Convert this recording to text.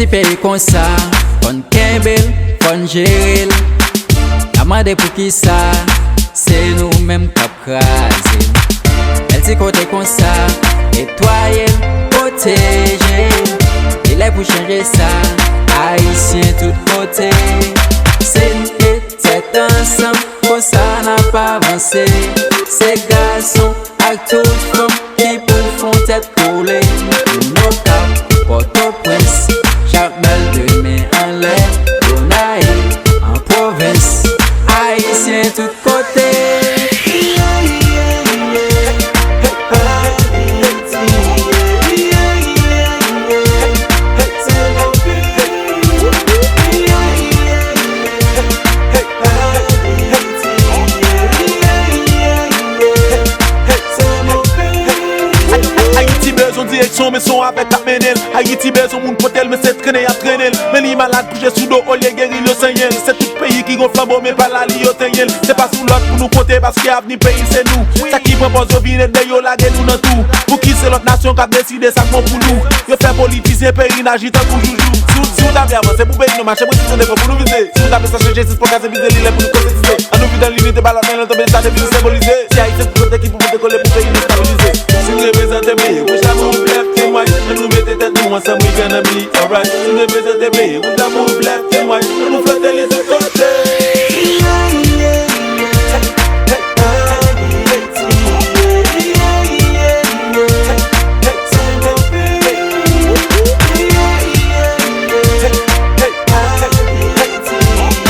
petit pays comme ça, on Kembel, on Géril. La mande pour qui ça, c'est nous-mêmes qui crasé. Elle dit côté comme ça, nettoyer, protéger. Il est pour changer ça, haïtien tout côté. C'est ensemble, comme ça n'a pas avancé. Ces garçons avec toutes femmes qui pour font tête coulée. Nos cap, Port-au-Prince, Chapelle de main en l'air, Donaï, en province, haïtien tout côté. Direction mais son avec la menel. Haïti besoin moun potel mais c'est traîner à traîner. Mais li malade couché sous dos au lieu guérir le seigneur. C'est tout pays qui gonfle flambeau mais pas la li au tenel. C'est pas sous l'autre pour nous compter parce qu'il avenir pays c'est nous. Ça qui propose au vine de yo la nous dans tout. Pour qui c'est l'autre nation qui a décidé ça pour nous. Yo fait politicien pays n'agit tant pour joujou. Si vous avez avancé pour payer nos marchés pour si pour nous viser. Si vous avez ça changer c'est pour casser viser l'île pour nous concrétiser. À nous vider l'unité ballon dans notre ça devient symboliser. Si Haïti c'est pour qui pour décoller pour pays nous stabiliser. Si nous représentons pays, we shall move left and right. And nous mettez tête nous ensemble we gonna be alright. Si nous représentons pays, we shall move